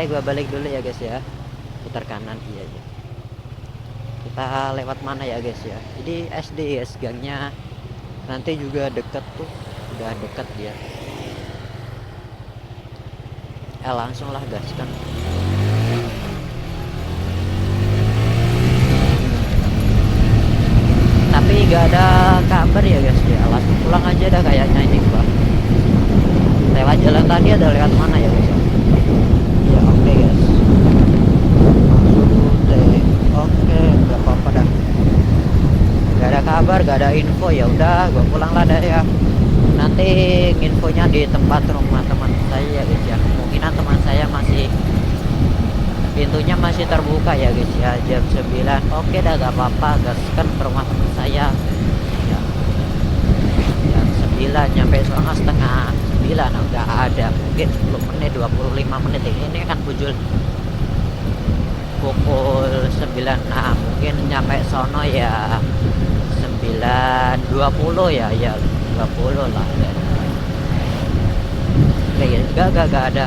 gua balik dulu ya guys ya. Putar kanan, iya ya. Kita lewat mana ya guys ya? Jadi SD ya, gangnya nanti juga deket tuh, udah deket dia. Langsung lah gas kan. Tapi gak ada kabar ya guys ya, langsung pulang aja dah kayaknya ini gua. Lewat jalan tadi ada lewat mana ya guys ya? Ya oke guys. Oke, nggak apa-apa dah. Gak ada kabar, gak ada info, ya udah gua pulang lah dah ya. Nanti infonya di tempat rumah teman saya ya guys ya. Kemungkinan teman saya masih pintunya masih terbuka ya guys ya, jam 9. Oke dah, gak apa-apa, gaskan ke rumah teman saya ya. Jam 9 nyampe soalnya setengah 9 udah ada mungkin 10 menit 25 menit ini kan pukul 9. Nah mungkin nyampe sono ya 9.20 ya 20 lah ya. Gak ada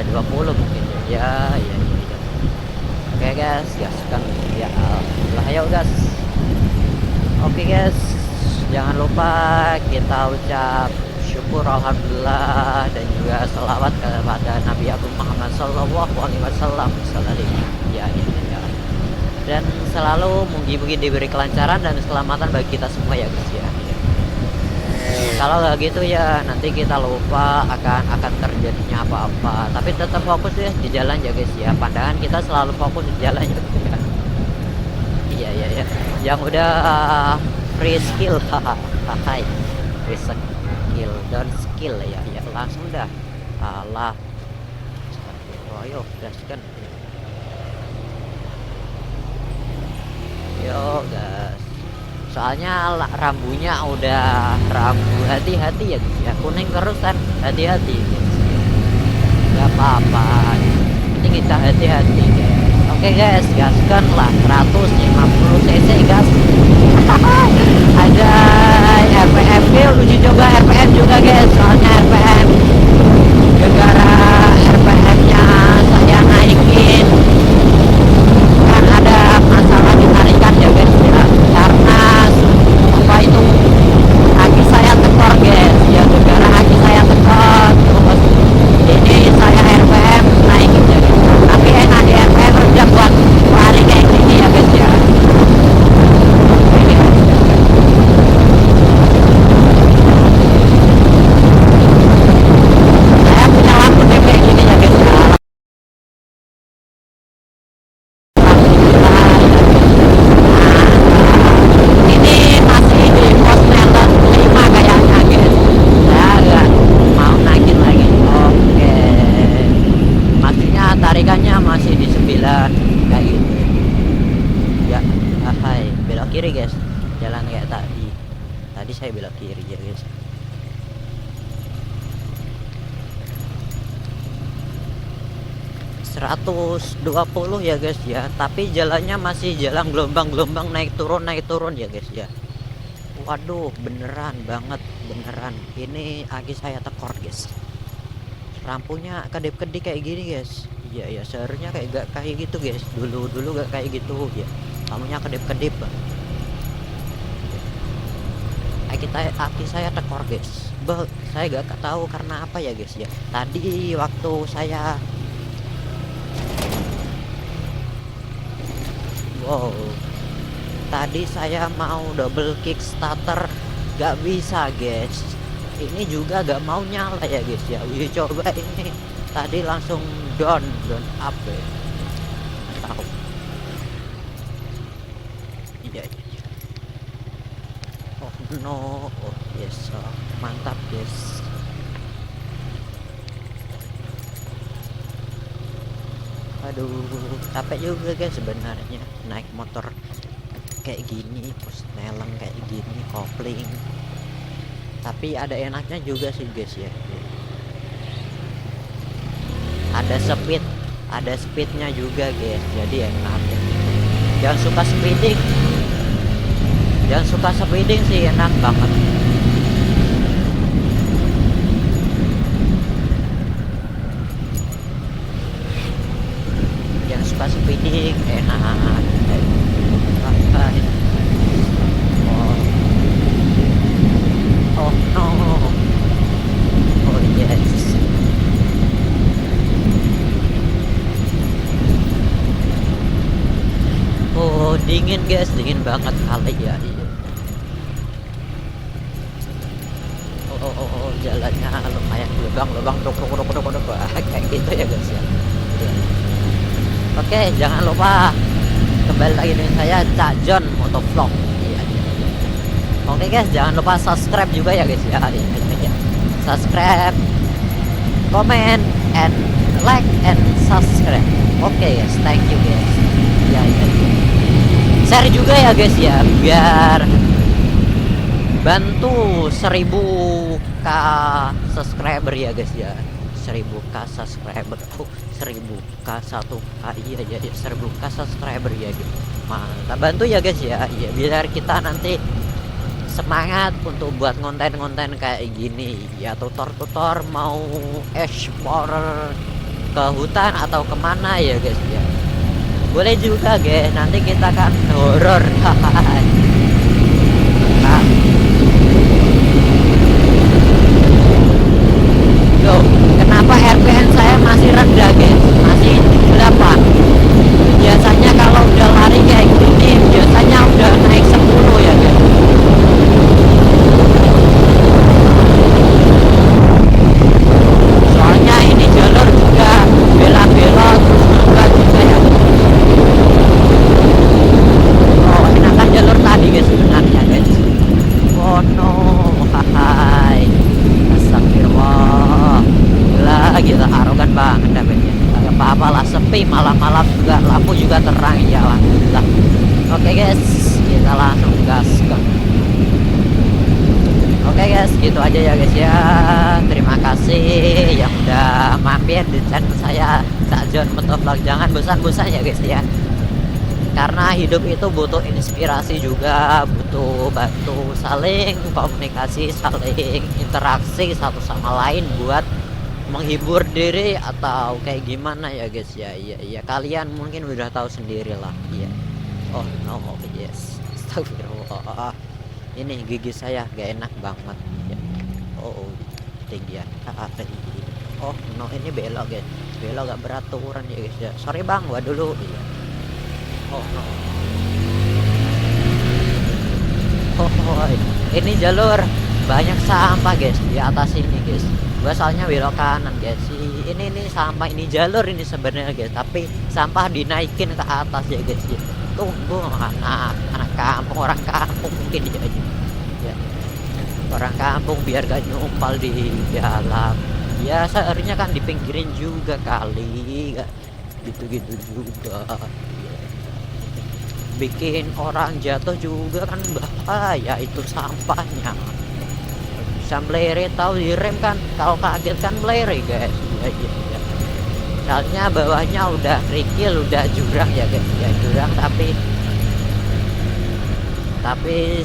20 mungkin ya. Oke guys, gaskan ya. Alhamdulillah ya guys. Oke guys, jangan lupa kita ucap syukur alhamdulillah dan juga selawat kepada Nabi Agung Muhammad Sallallahu Alaihi Wasallam. Ya. Dan selalu mugi-mugi diberi kelancaran dan keselamatan bagi kita semua ya guys ya. Kalau nggak gitu ya nanti kita lupa akan terjadinya apa-apa. Tapi tetap fokus ya di jalan ya guys ya. Pandangan kita selalu fokus di jalan ya guys ya. Iya. Yang udah free skill, hai, free skill, down skill ya. Langsung dah. Alah. Ayo gaskan. Yo gas. Soalnya rambunya udah rambu hati-hati ya guys ya, kuning terus kan, hati-hati guys. Gak apa-apa, ini kita hati-hati guys. Oke guys, gaskan lah 150 cc gas. Ada RPM, uji coba RPM juga guys. Soalnya RPM gara-gara RPM nya saya naikin kan ada masalah di tarikan ya guys ya, karena apa itu kaki saya tekor guys ya, gara-gara kaki saya tekor terus ini saya RPM naikin ya guys. Tapi enak di RPM rendah buat lari kayak gini ya guys ya. Saya punya lampu kayak gini ya guys ya. Ini masih di pos meter 5 kayaknya guys. Saya nggak mau naikin lagi. Oke, maksudnya tarikannya masih di 9 kayak gitu ya. Hai, belok kiri guys, jalan kayak tadi saya belok kiri ya guys. ...120 ya guys ya. Tapi jalannya masih jalan gelombang-gelombang, naik turun ya guys ya. Waduh, beneran banget, beneran. Ini kaki saya tekor guys. Lampunya kedip-kedip kayak gini guys. Iya seharusnya gak kayak gitu guys. Dulu gak kayak gitu ya. Lampunya kedip-kedip bang. Kaki saya tekor guys. Saya gak tahu karena apa ya guys ya. Tadi waktu saya tadi saya mau double kick starter gak bisa guys. Ini juga gak mau nyala ya guys ya. Uji coba ini tadi langsung down up ya. Tahu. Iya. Oh no. Oh yes. Mantap guys. Aduh, capek juga guys sebenarnya naik motor kayak gini, terus neleng kayak gini, kopling. Tapi ada enaknya juga sih guys ya. Ada speednya juga guys, jadi enak. Jangan suka speeding sih, enak banget. dingin guys, dingin banget kali ya. Iya. Jalannya lumayan lubang kayak gitu ya guys ya. Iya. Oke, jangan lupa kembali lagi dengan saya Cak John Motovlog. Iya, iya, iya. Oke guys, jangan lupa subscribe juga ya guys ya. Iya, iya, iya. Subscribe, comment, and like and subscribe. Oke guys, thank you guys. Ya, ya, ya. Share juga ya guys ya, biar bantu 1000k subscriber ya guys ya. 1000k subscriber. 1000k 1k. Iya ya, 1000k subscriber ya gitu. Mantap, bantu ya guys ya. Iya, biar kita nanti semangat untuk buat konten-konten kayak gini ya, tutor-tutor mau explore ke hutan atau kemana ya guys ya. Boleh juga guys, nanti kita kan horor. Nah. Loh, kenapa RPM saya masih rendah guys? Masih 8. Biasanya kalau udah lari kayak gini biasanya udah naik 10 ya guys. Soalnya ini jalur juga bela-bela terus nambah juga ya. Oh, enakan jalur tadi guys sebenarnya guys. Oh no, hai. Astagfirullah. Gila arogan banget dapetnya. Gak apa-apa lah, sepi malam-malam juga, lampu juga terang ya, alhamdulillah. Oke guys, kita langsung gaskan. Oke guys, gitu aja ya guys ya. Terima kasih yang udah mampir di channel saya Cak John Motovlog. Jangan bosan-bosan ya guys ya, karena hidup itu butuh inspirasi juga, butuh bantu saling komunikasi, saling interaksi satu sama lain buat menghibur diri atau kayak gimana ya guys ya. Iya, iya, kalian mungkin udah tahu sendiri lah. Iya. Oh no, yes. Astagfirullah, ini gigi saya gak enak banget ya. Oh, tinggian. Oh no, ini belok guys, belok gak beraturan ya guys ya. Sorry bang, gua dulu. Iya. Oh no. Oh, ini jalur banyak sampah guys di atas ini guys. Gua soalnya belok kanan guys. Ini sampah, ini jalur ini sebenarnya guys, tapi sampah dinaikin ke atas ya guys ya. Tunggu anak kampung, orang kampung mungkin ya, ya. Orang kampung biar gak nyumpal di jalan. Ya seharusnya kan dipinggirin juga kali, gak gitu-gitu juga. Bikin orang jatuh juga kan bahaya itu sampahnya. Bisa melere, tahu direm kan, kalau kaget kan melere guys. Iya, iya, iya. Soalnya bawahnya udah kerikil, udah jurang ya guys ya, jurang tapi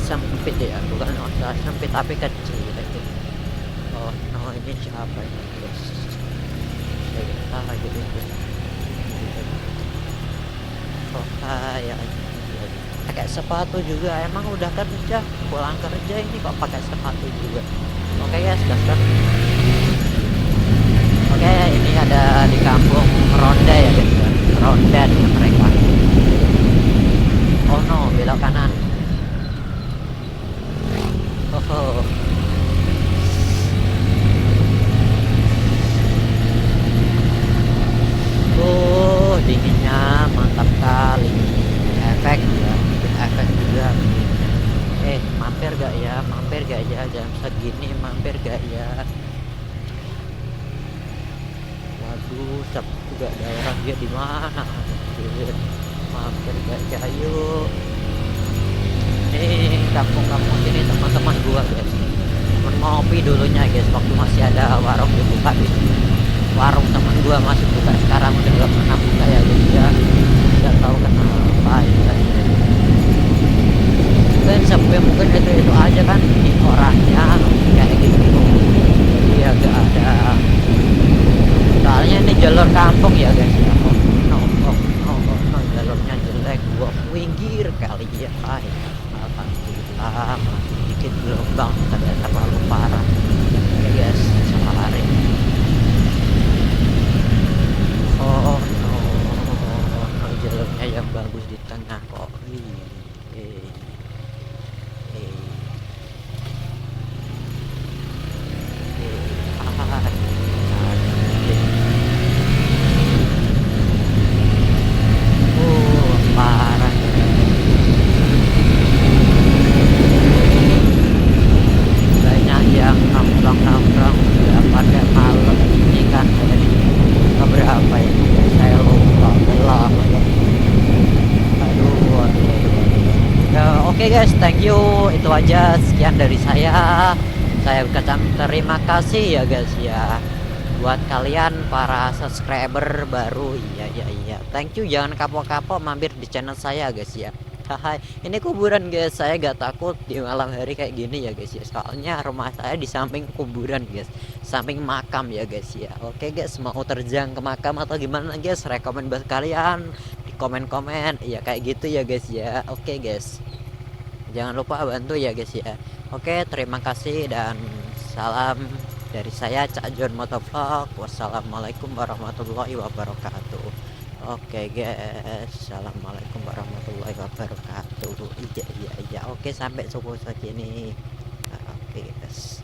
sempit ya, bukan sempit tapi kecil ya, guys. Oh no, ini siapa ini guys? Gitu. Oh kayak pakai sepatu juga, emang udah kerja, pulang kerja ini kok pakai sepatu juga. Oke guys, gaskan. Oke, ini ada di kampung ronda ya guys, ronda nih mereka. Oh no, belok kanan. Oh, dinginnya mantap kali. Efek ya, efek juga. Mampir gak ya, mampir gak ya, jam segini mampir gak ya. Waduh, siapa juga daerah dia di mana? Mampir gak ya, yuk. Nih kampung-kampung sini teman-teman gua guys, ngopi dulunya guys, waktu masih ada warung dibuka di sini. Warung teman gua masih buka, sekarang udah gak pernah buka ya guys ya. Gak tahu kenapa ya. Mungkin sampai mungkin itu aja kan di orangnya kayak gitu, jadi agak ada. Soalnya ini jalur kampung ya guys ya. No, jalurnya jelek, gua minggir kali ya. Alhamdulillah masih dikit gelombang, tidak terlalu parah ya guys, sehari. Oh no, jalurnya yang bagus di tengah kok. Oke guys, thank you, itu aja sekian dari saya ucapkan terima kasih ya guys ya buat kalian para subscriber baru. Iya, thank you, jangan kapok-kapok mampir di channel saya guys ya. Haha, ini kuburan guys, saya gak takut di malam hari kayak gini ya guys ya, soalnya rumah saya di samping kuburan guys, samping makam ya guys ya. Oke guys, mau terjang ke makam atau gimana guys, rekomen buat kalian di komen-komen ya kayak gitu ya guys ya. Oke guys, jangan lupa bantu ya guys ya. Oke, terima kasih dan salam dari saya Cak John Motovlog. Wassalamualaikum warahmatullahi wabarakatuh. Oke guys, assalamualaikum warahmatullahi wabarakatuh. Iya. Oke, sampai subuh saja nih. Oke guys.